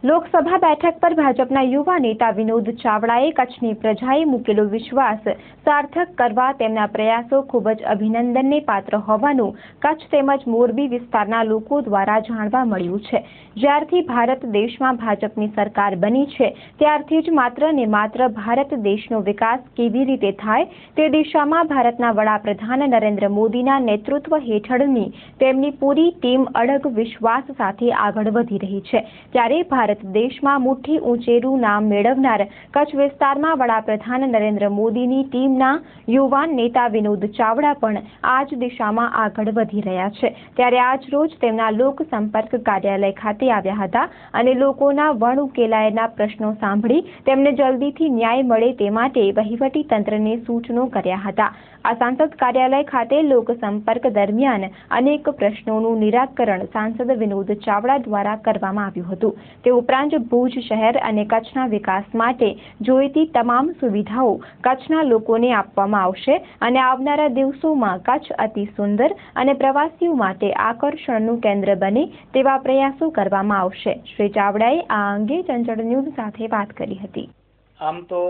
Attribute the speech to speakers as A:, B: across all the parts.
A: લોકસભા બેઠક પર ભાજપના યુવા નેતા વિનોદ ચાવડાએ કચ્છની પ્રજાએ મૂકેલો વિશ્વાસ સાર્થક કરવા તેમના પ્રયાસો ખૂબ જ અભિનંદનને પાત્ર હોવાનું કચ્છ તેમજ મોરબી વિસ્તારના લોકો દ્વારા જાણવા મળ્યું છે। જ્યારથી ભારત દેશમાં ભાજપની સરકાર બની છે ત્યારથી જ માત્ર ને માત્ર ભારત દેશનો વિકાસ કેવી રીતે થાય તે દિશામાં ભારતના વડાપ્રધાન નરેન્દ્ર મોદીના નેતૃત્વ હેઠળની તેમની પૂરી ટીમ અડગ વિશ્વાસ સાથે આગળ વધી રહી છે। ત્યારે ભારત દેશમાં મુઠ્ઠી ઊંચેરું નામ મેળવનાર કચ્છ વિસ્તારમાં વડાપ્રધાન નરેન્દ્ર મોદીની ટીમના યુવાન નેતા વિનોદ ચાવડા પણ આ જ દિશામાં આગળ વધી રહ્યા છે। ત્યારે આજ રોજ તેમના લોક સંપર્ક કાર્યાલય ખાતે આવ્યા હતા અને લોકોના વણ ઉકેલાયેલા પ્રશ્નો સાંભળી તેમને જલ્દીથી ન્યાય મળે તે માટે વહીવટી તંત્રને સૂચનો કર્યા હતા। આ સાંસદ કાર્યાલય ખાતે લોક સંપર્ક દરમિયાન અનેક પ્રશ્નોનું નિરાકરણ સાંસદ વિનોદ ચાવડા દ્વારા કરવામાં આવ્યું હતું। તે ઉપરાંત ભુજ શહેર અને કચ્છના વિકાસ માટે જોઈતી તમામ સુવિધાઓ કચ્છના લોકોને આપવામાં આવશે અને આવનારા દિવસોમાં કચ્છ અતિ સુંદર અને પ્રવાસીઓ માટે આકર્ષણનું કેન્દ્ર બને તેવા પ્રયાસો કરવામાં આવશે। શ્રી ચાવડાએ આ અંગે ચંચળ ન્યૂઝ સાથે વાત કરી હતી।
B: આમ તો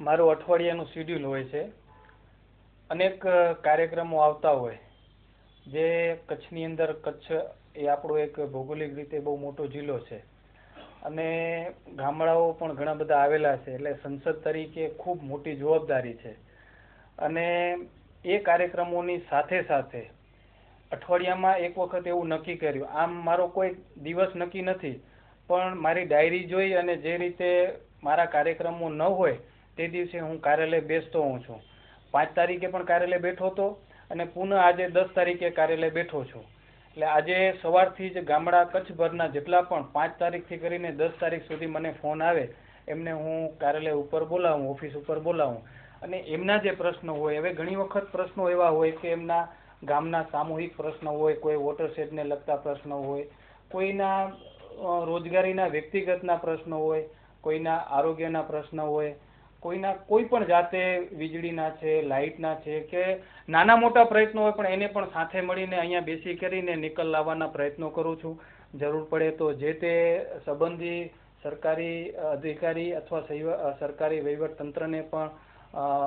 B: મારું અઠવાડિયાનું શેડ્યુલ હોય છે, અનેક કાર્યક્રમો આવતા હોય જે કચ્છની અંદર કચ્છ એ આપણો એક ભૌગોલિક રીતે બહુ મોટો જિલ્લો છે અને ગામડાઓ પણ ઘણા બધા આવેલા છે, એટલે સંસદ તરીકે ખૂબ મોટી જવાબદારી છે અને એ કાર્યક્રમોની સાથે સાથે અઠવાડિયામાં એક વખત એવું નક્કી કર્યું। આમ મારો કોઈ દિવસ નક્કી નથી, પણ મારી ડાયરી જોઈ અને જે રીતે મારા કાર્યક્રમો ન હોય તે દિવસે હું કાર્યાલય બેસતો હોઉં છું। 5 તારીખે પણ કાર્યાલય બેઠો હતો અને પુનઃ આજે 10 તારીખે કાર્યાલય બેઠો છું। એટલે આજે સવારથી જ ગામડા કચ્છભરના જેટલા પણ 5 તારીખથી કરીને 10 તારીખ સુધી મને ફોન આવે એમને હું કાર્યાલય ઉપર બોલાવું, ઓફિસ ઉપર બોલાવું અને એમના જે પ્રશ્નો હોય, હવે ઘણી વખત પ્રશ્નો એવા હોય કે એમના ગામના સામૂહિક પ્રશ્નો હોય, કોઈ વોટરશેડને લગતા પ્રશ્નો હોય, કોઈના રોજગારીના વ્યક્તિગતના પ્રશ્નો હોય, કોઈના આરોગ્યના પ્રશ્નો હોય, કોઈના કોઈ પણ જાતે વીજળીના છે, લાઇટના છે કે નાના મોટા પ્રયત્નો હોય, પણ એને પણ સાથે મળીને અહીંયા બેસી કરીને નિકાલ લાવવાના પ્રયત્નો કરું છું। જરૂર પડે તો જે તે સંબંધી સરકારી અધિકારી અથવા સરકારી વહીવટ તંત્રને પણ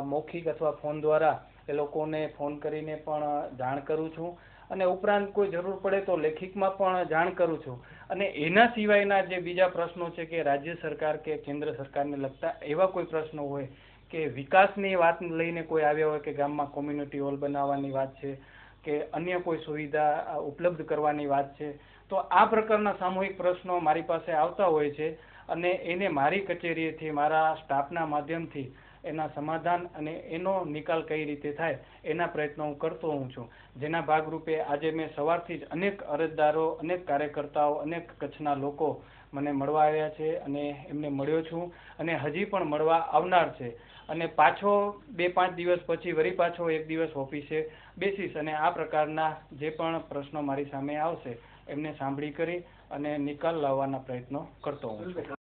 B: મૌખિક અથવા ફોન દ્વારા એ લોકોને ફોન કરીને પણ જાણ કરું છું અને ઉપરાંત કોઈ જરૂર પડે તો લેખિતમાં પણ જાણ કરું છું। અને એના સિવાયના જે બીજા પ્રશ્નો છે કે રાજ્ય સરકાર કે કેન્દ્ર સરકારને લગતા એવા કોઈ પ્રશ્નો હોય કે વિકાસની વાત લઈને કોઈ આવ્યા હોય કે ગામમાં કોમ્યુનિટી હોલ બનાવવાની વાત છે કે અન્ય કોઈ સુવિધા ઉપલબ્ધ કરવાની વાત છે, તો આ પ્રકારના સામૂહિક પ્રશ્નો મારી પાસે આવતા હોય છે અને એને મારી કચેરીએથી મારા સ્ટાફના માધ્યમથી એના સમાધાન અને એનો નિકાલ કઈ રીતે થાય એના પ્રયત્નો હું કરતો હોઉં છું। જેના ભાગરૂપે આજે મેં સવારથી જ અનેક અરજદારો, અનેક કાર્યકર્તાઓ, અનેક કચ્છના લોકો મને મળવા આવ્યા છે અને એમને મળ્યો છું અને હજી પણ મળવા આવનાર છે અને પાછો 2-5 દિવસ પછી વળી પાછો એક દિવસ ઓફિસે બેસીશ અને આ પ્રકારના જે પણ પ્રશ્નો મારી સામે આવશે એમને સાંભળી કરી અને નિકાલ લાવવાના પ્રયત્નો કરતો હોઉં છું।